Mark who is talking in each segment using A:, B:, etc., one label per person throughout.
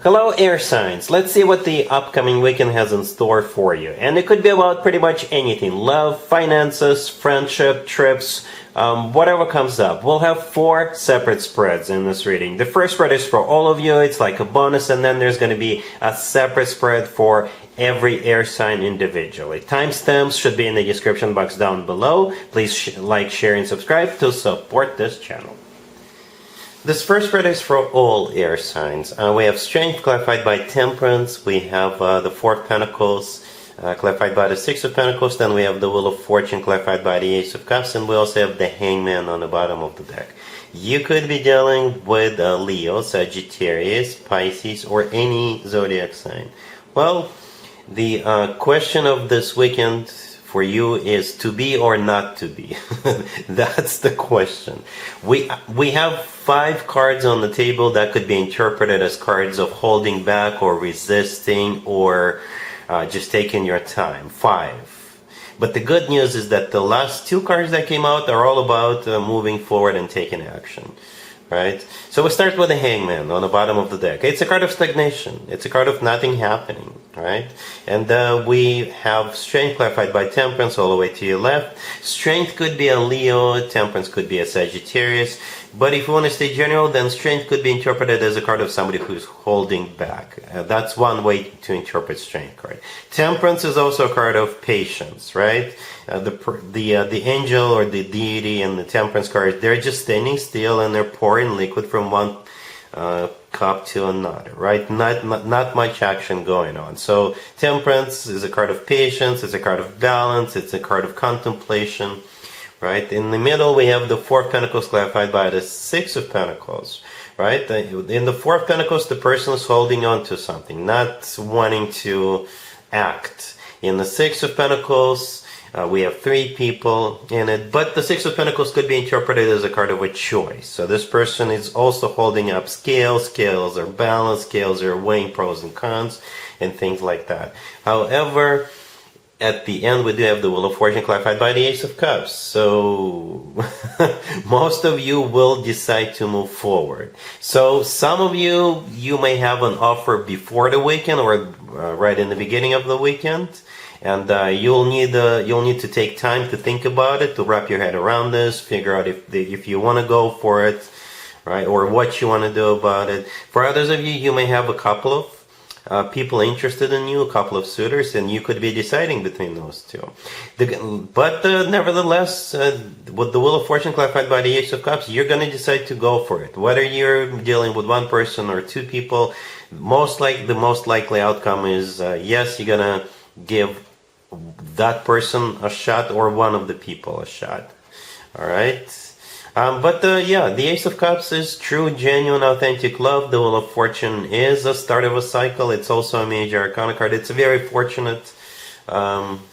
A: Hello, air signs. Let's see what the upcoming weekend has in store for you. And it could be about pretty much anything. Love, finances, friendship, trips, whatever comes up. We'll have 4 separate spreads in this reading. The first spread is for all of you. It's like a bonus, and then there's going to be a separate spread for every air sign individually. Timestamps should be in the description box down below. Please like, share, and subscribe to support this channel. This first spread is for all air signs. We have Strength clarified by Temperance. We have the Four of Pentacles clarified by the Six of Pentacles. Then we have the Wheel of Fortune clarified by the Ace of Cups. And we also have the Hangman on the bottom of the deck. You could be dealing with Leo, Sagittarius, Pisces, or any zodiac sign. Well, the question of this weekend for you is to be or not to be. That's the question. We have 5 cards on the table that could be interpreted as cards of holding back or resisting or just taking your time. 5. But the good news is that the last 2 cards that came out are all about moving forward and taking action. Right? So we start with the Hangman on the bottom of the deck. It's a card of stagnation. It's a card of nothing happening. Right? And we have Strength clarified by Temperance all the way to your left. Strength could be a Leo. Temperance could be a Sagittarius. But if you want to stay general, then Strength could be interpreted as a card of somebody who's holding back. That's one way to interpret Strength card. Temperance is also a card of patience, right? The angel or the deity and the Temperance card, they're just standing still and they're pouring liquid from one cup to another, right? Not much action going on. So Temperance is a card of patience, it's a card of balance, it's a card of contemplation. Right? In the middle, we have the Four of Pentacles clarified by the Six of Pentacles. Right? In the Four of Pentacles, the person is holding on to something, not wanting to act. In the Six of Pentacles, we have 3 people in it, but the Six of Pentacles could be interpreted as a card of a choice. So this person is also holding up scales. Scales are balanced. Scales are weighing pros and cons and things like that. However, at the end, we do have the Wheel of Fortune clarified by the Ace of Cups. So most of you will decide to move forward. So some of you may have an offer before the weekend or right in the beginning of the weekend. And you'll need to take time to think about it, to wrap your head around this, figure out if you want to go for it, right, or what you want to do about it. For others of you, you may have a couple of people interested in you, a couple of suitors, and you could be deciding between those 2. But nevertheless, with the Wheel of Fortune clarified by the Ace of Cups, you're going to decide to go for it. Whether you're dealing with 1 person or 2 people, the most likely outcome is yes, you're going to give that person a shot or one of the people a shot. All right? The Ace of Cups is true, genuine, authentic love. The Wheel of Fortune is the start of a cycle. It's also a major arcana card. It's a very fortunate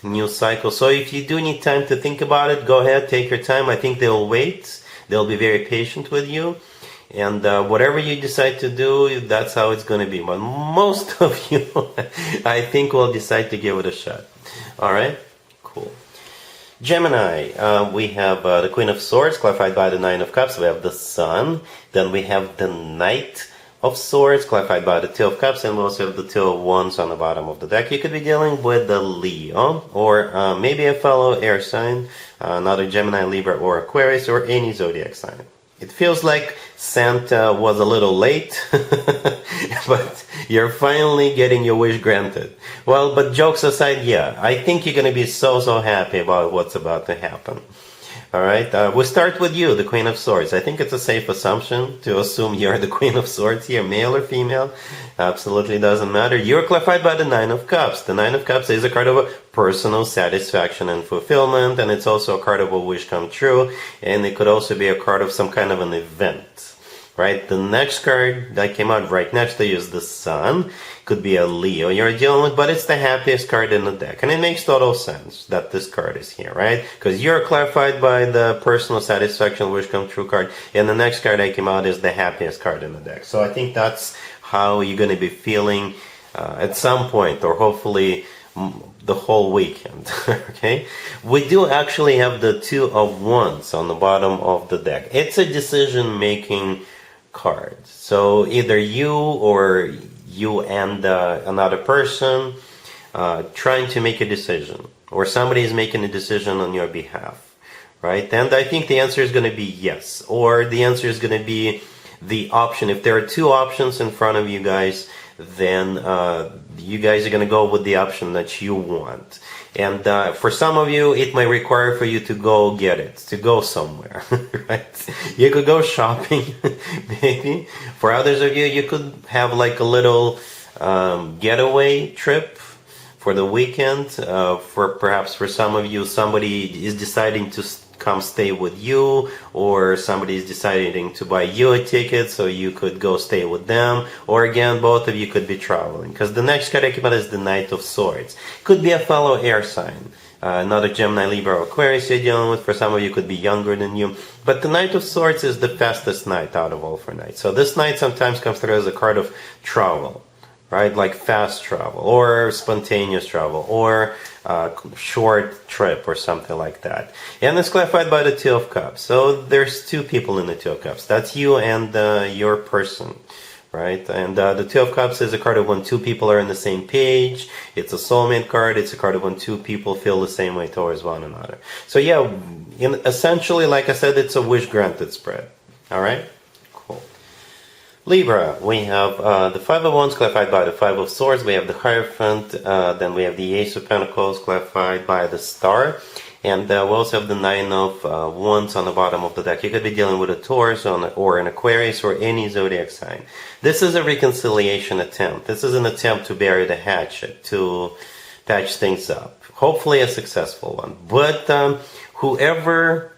A: new cycle. So if you do need time to think about it, go ahead, take your time. I think they'll wait. They'll be very patient with you. And whatever you decide to do, that's how it's going to be. But most of you, I think, will decide to give it a shot. All right? Cool. Gemini, we have the Queen of Swords clarified by the Nine of Cups. We have the Sun. Then we have the Knight of Swords clarified by the Two of Cups. And we also have the Two of Wands on the bottom of the deck. You could be dealing with the Leo or maybe a fellow air sign, another Gemini, Libra, or Aquarius, or any zodiac sign. It feels like Santa was a little late, but you're finally getting your wish granted. Well, but jokes aside, yeah, I think you're going to be so happy about what's about to happen. All right, we'll start with you, the Queen of Swords. I think it's a safe assumption to assume you're the Queen of Swords here, male or female. Absolutely doesn't matter. You're clarified by the Nine of Cups. The Nine of Cups is a card of a personal satisfaction and fulfillment, and it's also a card of a wish come true, and it could also be a card of some kind of an event. Right, the next card that came out right next to you is the Sun. Could be a Leo you're dealing with, but it's the happiest card in the deck. And it makes total sense that this card is here, right? Because you're clarified by the personal satisfaction, wish come true card. And the next card that came out is the happiest card in the deck. So I think that's how you're going to be feeling at some point, or hopefully the whole weekend. Okay, we do actually have the Two of Wands on the bottom of the deck. It's a decision-making card. So either you or you and another person trying to make a decision, or somebody is making a decision on your behalf, right? And I think the answer is going to be yes, or the answer is going to be the option. If there are two options in front of you guys, then you guys are going to go with the option that you want. And for some of you, it may require for you to go get it, to go somewhere, right? You could go shopping, maybe. For others of you, you could have like a little getaway trip for the weekend. Perhaps for some of you, somebody is deciding to come stay with you, or somebody is deciding to buy you a ticket so you could go stay with them, or again, both of you could be traveling, because the next Karikima is the Knight of Swords. Could be a fellow air sign, another Gemini, Libra, Aquarius you're dealing with. For some of you, could be younger than you, but the Knight of Swords is the fastest knight out of all 4 knights. So this knight sometimes comes through as a card of travel, right? Like fast travel, or spontaneous travel, or short trip, or something like that. And it's clarified by the Two of Cups. So there's 2 people in the Two of Cups. That's you and your person, right? And the Two of Cups is a card of when 2 people are on the same page. It's a soulmate card. It's a card of when 2 people feel the same way towards one another. So yeah, essentially, like I said, it's a wish granted spread. All right? Libra, we have the 5 of Wands clarified by the 5 of Swords. We have the Hierophant, then we have the Ace of Pentacles clarified by the Star, and we also have the 9 of Wands on the bottom of the deck. You could be dealing with a Taurus or an Aquarius or any zodiac sign. This is a reconciliation attempt. This is an attempt to bury the hatchet, to patch things up. Hopefully a successful one. But whoever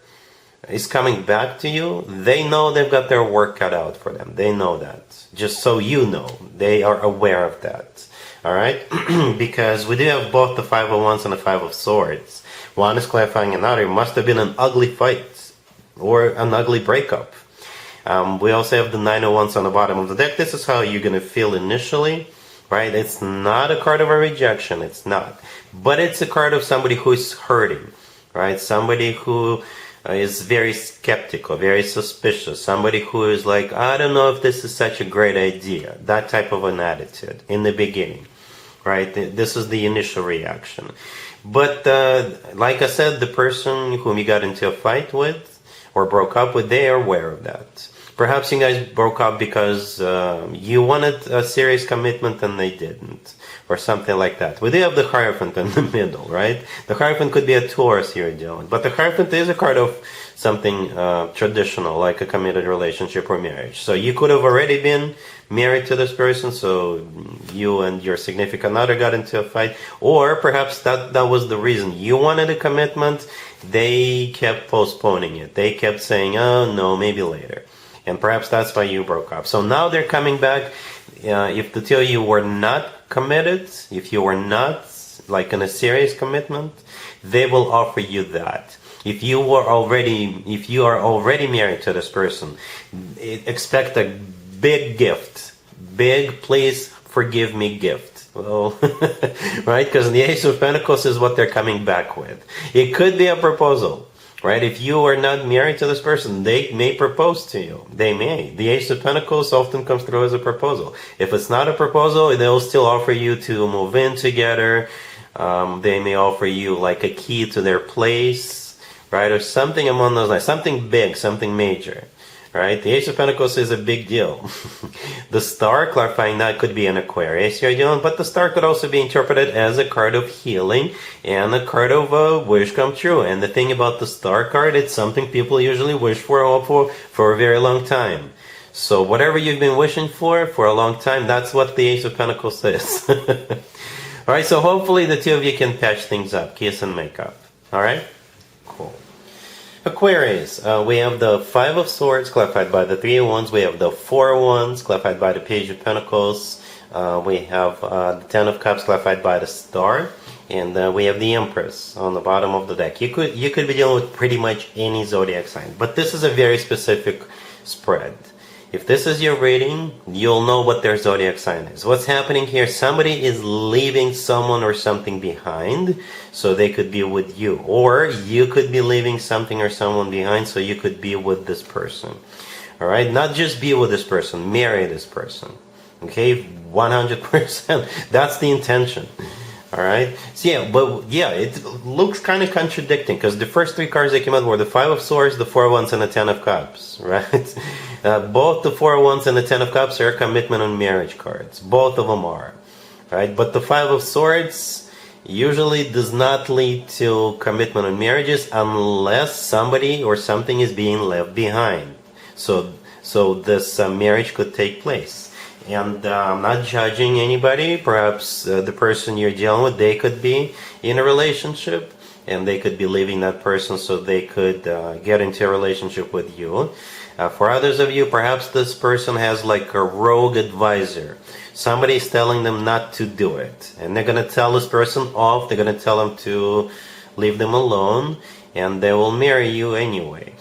A: is coming back to you, they know they've got their work cut out for them. They know that. Just so you know, they are aware of that. All right? Because we do have both the 5 of Wands and the 5 of Swords. One is clarifying another. It must have been an ugly fight or an ugly breakup. We also have the 9 of Wands on the bottom of the deck. This is how you're going to feel initially, right? It's not a card of a rejection. It's not. But it's a card of somebody who is hurting, right? Somebody who is very skeptical, very suspicious. Somebody who is like, I don't know if this is such a great idea. That type of an attitude in the beginning, right? This is the initial reaction. But like I said, the person whom you got into a fight with or broke up with, they are aware of that. Perhaps you guys broke up because you wanted a serious commitment and they didn't, or something like that. We do have the Hierophant in the middle, right? The Hierophant could be a Taurus here, Dylan, but the Hierophant is a card of something traditional, like a committed relationship or marriage. So you could have already been married to this person, so you and your significant other got into a fight, or perhaps that was the reason. You wanted a commitment, they kept postponing it. They kept saying, oh, no, maybe later. And perhaps that's why you broke up. So now they're coming back. If the two of you were not committed, if you were not like in a serious commitment, they will offer you that. If you are already married to this person, expect a big gift. Big, please forgive me gift. Well, right? Because the Ace of Pentacles is what they're coming back with. It could be a proposal. Right? If you are not married to this person, they may propose to you. They may. The Ace of Pentacles often comes through as a proposal. If it's not a proposal, they'll still offer you to move in together. They may offer you like a key to their place, right? Or something among those lines. Something big, something major. Right? The Ace of Pentacles is a big deal. The Star, clarifying that, could be an Aquarius you're dealing, but the Star could also be interpreted as a card of healing and a card of a wish come true. And the thing about the Star card, it's something people usually wish for a very long time. So whatever you've been wishing for a long time, that's what the Ace of Pentacles is. Alright, so hopefully the two of you can patch things up, kiss and make up. Alright? Cool. Aquarius, we have the 5 of Swords clarified by the 3 of Wands. We have the 4 of Wands clarified by the Page of Pentacles. We have the 10 of Cups clarified by the Star. And we have the Empress on the bottom of the deck. You could be dealing with pretty much any zodiac sign. But this is a very specific spread. If this is your reading, you'll know what their zodiac sign is. What's happening here, somebody is leaving someone or something behind, so they could be with you. Or you could be leaving something or someone behind, so you could be with this person. Alright? Not just be with this person, marry this person. Okay, 100%. That's the intention. All right. So yeah, but yeah, it looks kind of contradicting because the first three cards that came out were the Five of Swords, the Four of Wands, and the Ten of Cups. Right. Both the Four of Wands and the Ten of Cups are commitment and marriage cards. Both of them are. Right. But the Five of Swords usually does not lead to commitment and marriages unless somebody or something is being left behind. So this marriage could take place. And I'm not judging anybody. Perhaps the person you're dealing with, they could be in a relationship and they could be leaving that person so they could get into a relationship with you. For others of you, perhaps this person has like a rogue advisor. Somebody's telling them not to do it. And they're going to tell this person off. They're going to tell them to leave them alone. And they will marry you anyway.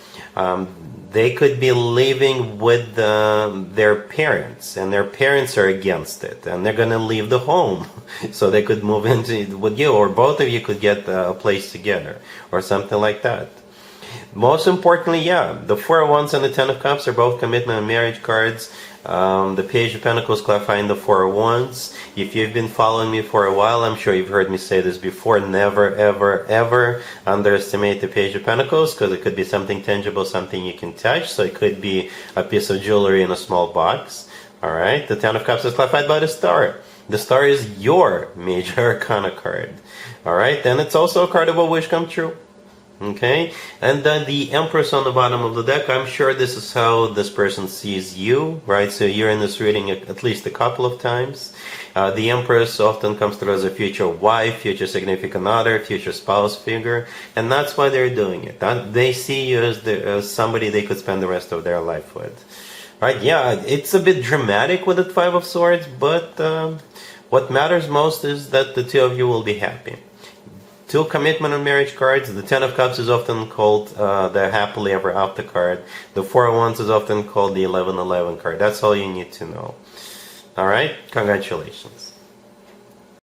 A: They could be living with their parents, and their parents are against it, and they're going to leave the home so they could move into with you, or both of you could get a place together, or something like that. Most importantly, yeah, the Four of Wands and the Ten of Cups are both commitment and marriage cards. The Page of Pentacles clarifying the Four of Wands. If you've been following me for a while, I'm sure you've heard me say this before. Never, ever, ever underestimate the Page of Pentacles, because it could be something tangible, something you can touch. So it could be a piece of jewelry in a small box. All right. The Ten of Cups is clarified by the Star. The Star is your major arcana card. All right. Then it's also a card of a wish come true. Okay, and then the Empress on the bottom of the deck. I'm sure this is how this person sees you, right? So you're in this reading at least a couple of times. The Empress often comes through as a future wife, future significant other, future spouse figure, and that's why they're doing it. They see you as somebody they could spend the rest of their life with. Right? Yeah, it's a bit dramatic with the Five of Swords, but what matters most is that the two of you will be happy. Two commitment and marriage cards. The Ten of Cups is often called the Happily Ever After card. The Four of Wands is often called the 1111 card. That's all you need to know. Alright? Congratulations.